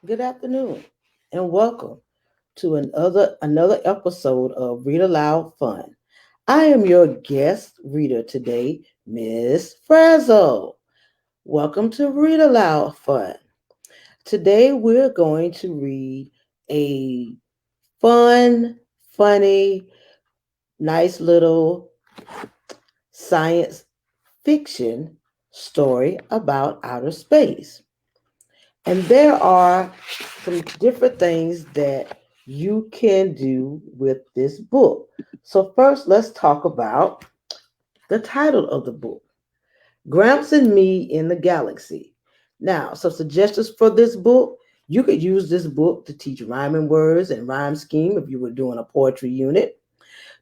Good afternoon, and welcome to another episode of Read Aloud Fun. I am your guest reader today, Miss Frazzle. Welcome to Read Aloud Fun. Today we're going to read a fun, funny, nice little science fiction story about outer space. And there are some different things that you can do with this book. So, first, let's talk about the title of the book, Gramps and Me in the Galaxy. Now, some suggestions for this book. You could use this book to teach rhyming words and rhyme scheme if you were doing a poetry unit.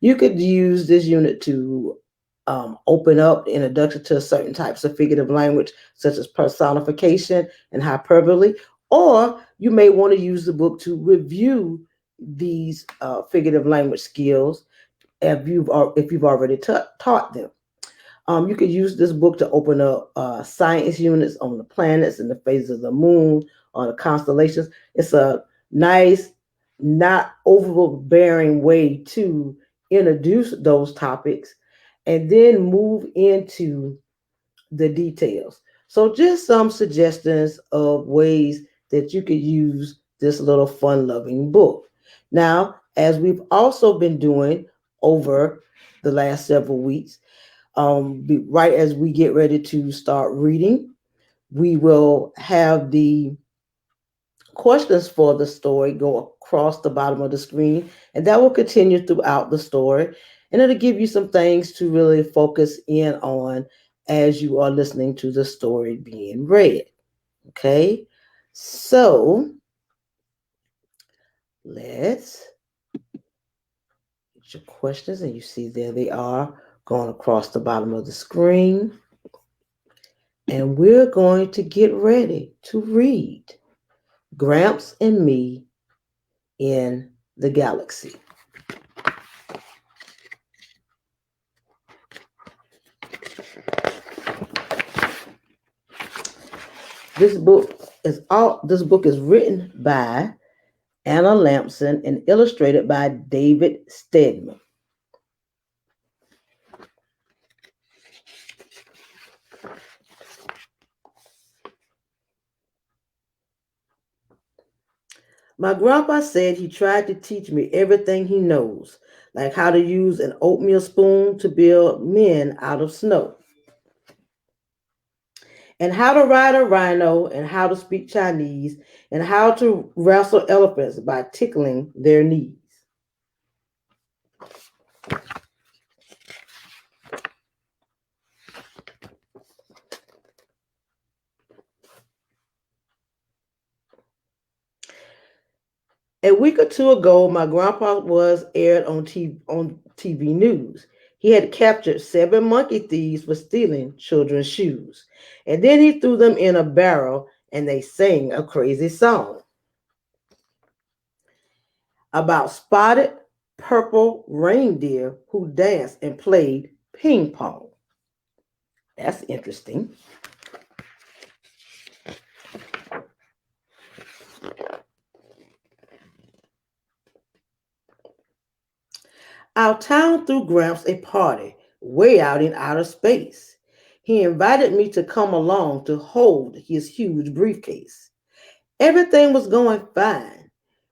You could use this unit to open up the introduction to certain types of figurative language, such as personification and hyperbole, or you may want to use the book to review these figurative language skills if you've already taught them. You could use this book to open up science units on the planets and the phases of the moon, on the constellations. It's a nice, not overbearing way to introduce those topics and then move into the details. So, just some suggestions of ways that you could use this little fun loving book. Now, as we've also been doing over the last several weeks, right as we get ready to start reading, we will have the questions for the story go across the bottom of the screen, and that will continue throughout the story. And it'll give you some things to really focus in on as you are listening to the story being read. Okay, so let's get your questions, and you see there they are going across the bottom of the screen. And we're going to get ready to read Gramps and Me in the Galaxy. This book is written by Anna Lampson and illustrated by David Stedman. My grandpa said he tried to teach me everything he knows, like how to use an oatmeal spoon to build men out of snow, and how to ride a rhino, and how to speak Chinese, and how to wrestle elephants by tickling their knees. A week or two ago, my grandpa was aired on TV news. He had captured 7 monkey thieves for stealing children's shoes. And then he threw them in a barrel and they sang a crazy song about spotted purple reindeer who danced and played ping pong. That's interesting. Our town threw Gramps a party way out in outer space. He invited me to come along to hold his huge briefcase. Everything was going fine.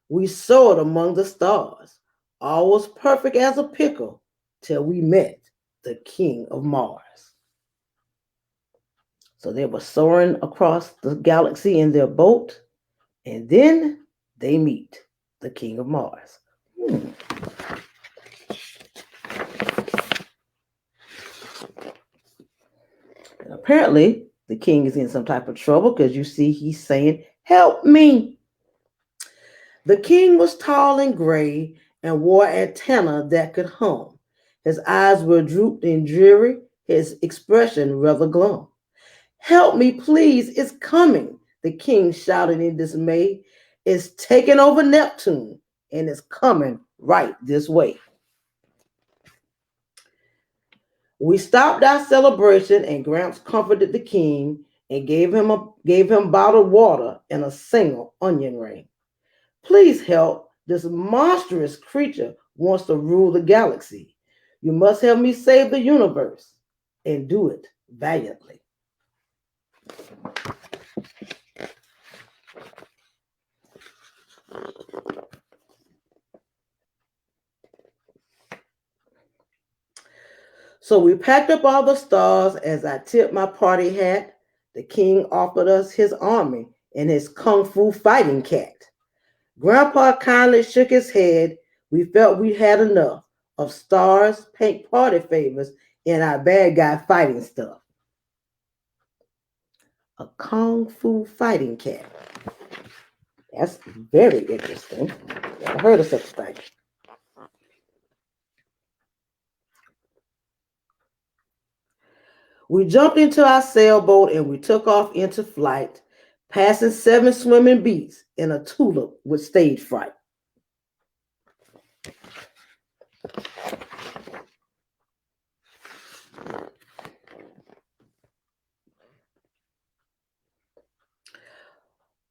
We soared among the stars. All was perfect as a pickle till we met the King of Mars. So they were soaring across the galaxy in their boat, and then they meet the King of Mars. Hmm. And apparently, the king is in some type of trouble because you see he's saying, "Help me." The king was tall and gray and wore antenna that could hum. His eyes were drooped and dreary, his expression rather glum. "Help me, please, it's coming," the king shouted in dismay. "It's taking over Neptune and it's coming right this way." We stopped our celebration and Gramps comforted the king and gave him bottled water and a single onion ring. Please help. This monstrous creature wants to rule the galaxy. You must help me save the universe and do it valiantly. So we packed up all the stars as I tipped my party hat. The king offered us his army and his kung fu fighting cat. Grandpa kindly shook his head. We felt we had enough of stars, pink party favors, and our bad guy fighting stuff. A kung fu fighting cat. That's very interesting. Never heard of such a thing. We jumped into our sailboat and we took off into flight, passing 7 swimming beats in a tulip with stage fright.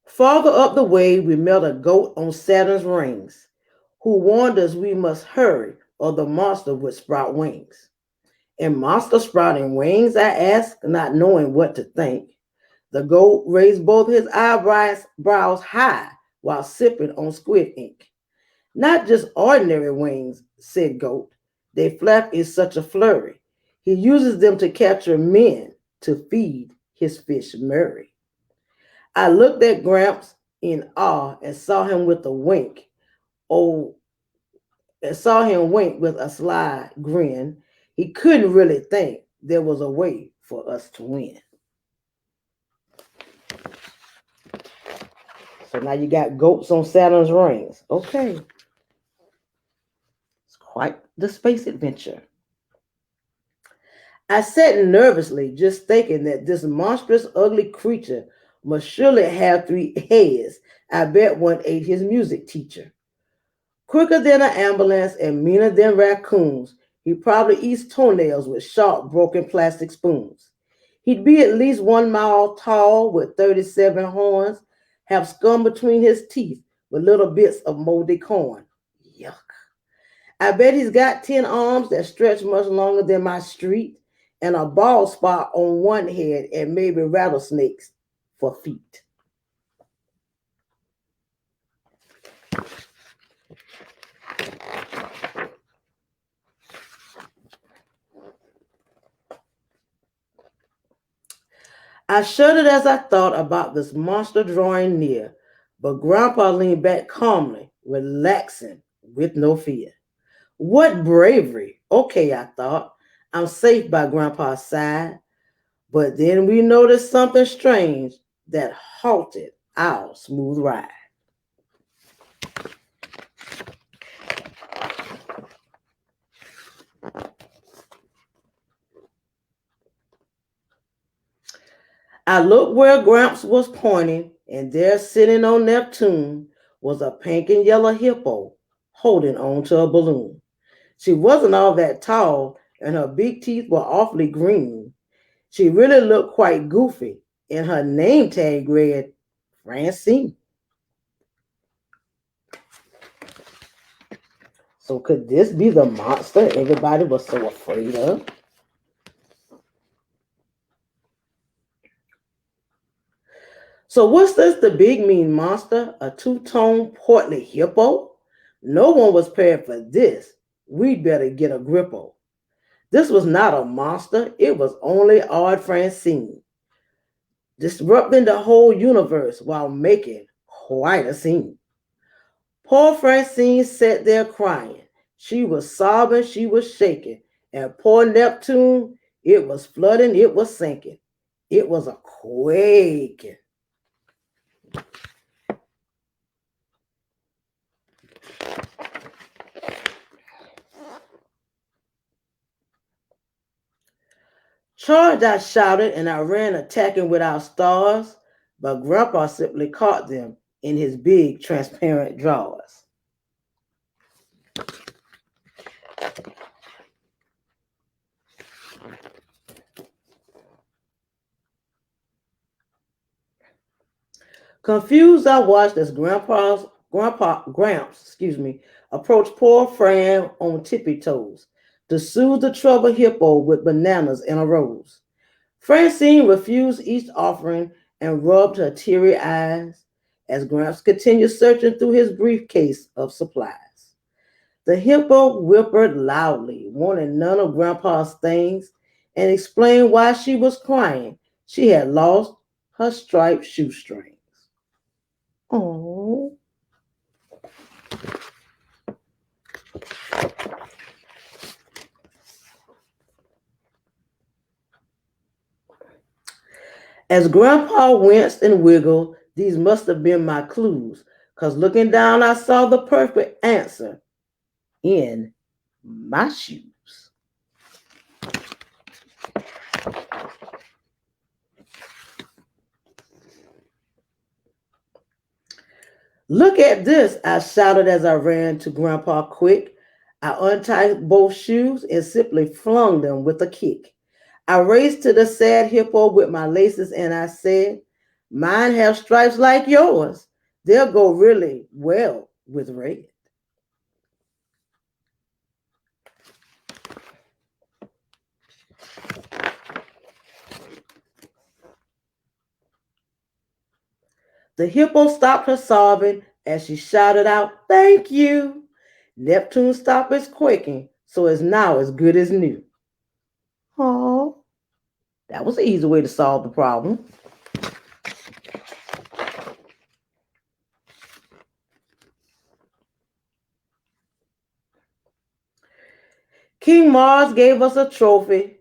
Farther up the way, we met a goat on Saturn's rings, who warned us we must hurry or the monster would sprout wings. And monster sprouting wings, I asked, not knowing what to think. The goat raised both his eyebrows high while sipping on squid ink. Not just ordinary wings, said Goat. They flap in such a flurry. He uses them to capture men to feed his fish Murray. I looked at Gramps in awe and saw him with a wink. Oh, and saw him wink with a sly grin. He couldn't really think there was a way for us to win. So now you got goats on Saturn's rings. Okay. It's quite the space adventure. I sat nervously, just thinking that this monstrous, ugly creature must surely have 3 heads. I bet one ate his music teacher. Quicker than an ambulance and meaner than raccoons, he probably eats toenails with sharp, broken plastic spoons. He'd be at least 1 mile tall with 37 horns, have scum between his teeth with little bits of moldy corn. Yuck. I bet he's got 10 arms that stretch much longer than my street and a bald spot on one head and maybe rattlesnakes for feet. I shuddered as I thought about this monster drawing near, but Grandpa leaned back calmly, relaxing with no fear. What bravery! Okay, I thought. I'm safe by Grandpa's side. But then we noticed something strange that halted our smooth ride. I looked where Gramps was pointing, and there sitting on Neptune was a pink and yellow hippo holding on to a balloon. She wasn't all that tall, and her big teeth were awfully green. She really looked quite goofy, and her name tag read Francine. So could this be the monster everybody was so afraid of? So what's this, the big mean monster? A two-tone portly hippo? No one was prepared for this. We'd better get a grippo. This was not a monster. It was only odd Francine, disrupting the whole universe while making quite a scene. Poor Francine sat there crying. She was sobbing, she was shaking. And poor Neptune, it was flooding, it was sinking. It was a quaking. Charge, I shouted, and I ran attacking with our stars, but Grandpa simply caught them in his big transparent drawers. Confused, I watched as Grandpa Gramps, approached poor Fran on tippy toes to soothe the troubled hippo with bananas in a rose. Francine refused each offering and rubbed her teary eyes as Gramps continued searching through his briefcase of supplies. The hippo whimpered loudly, wanting none of Grandpa's things, and explained why she was crying. She had lost her striped shoestrings. Oh. As Grandpa winced and wiggled, these must have been my clues, because looking down, I saw the perfect answer in my shoes. Look at this, I shouted as I ran to Grandpa quick. I untied both shoes and simply flung them with a kick. I raced to the sad hippo with my laces and I said, mine have stripes like yours. They'll go really well with red. The hippo stopped her sobbing as she shouted out, thank you. Neptune stopped its quaking, so it's now as good as new. Oh, that was an easy way to solve the problem. King Mars gave us a trophy,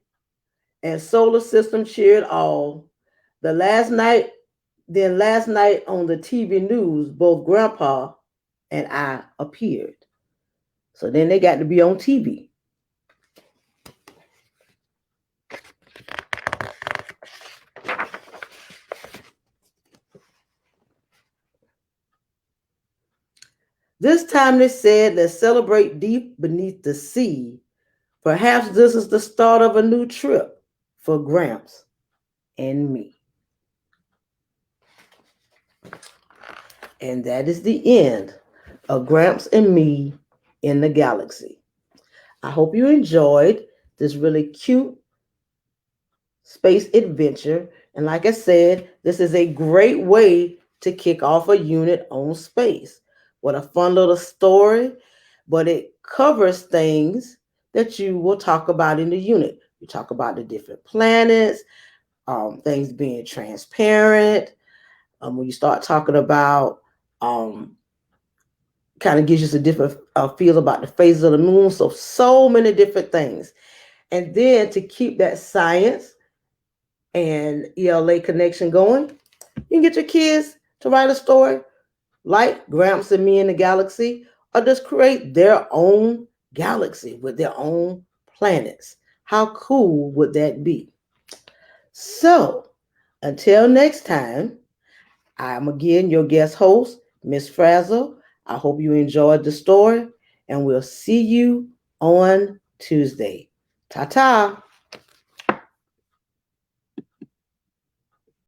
and solar system cheered all. The last night on the TV news, both Grandpa and I appeared. So then they got to be on TV. This time they said, let's celebrate deep beneath the sea. Perhaps this is the start of a new trip for Gramps and me. And that is the end of Gramps and Me in the Galaxy. I hope you enjoyed this really cute space adventure. And like I said, this is a great way to kick off a unit on space. What a fun little story, but it covers things that you will talk about in the unit. You talk about the different planets, things being transparent. When you start talking about, kind of gives you some different feel about the phases of the moon. So many different things. And then to keep that science and ELA connection going, you can get your kids to write a story like Gramps and Me in the Galaxy, or just create their own galaxy with their own planets. How cool would that be? So, until next time, I'm again your guest host, Miss Frazzle. I hope you enjoyed the story, and we'll see you on Tuesday. Ta-ta!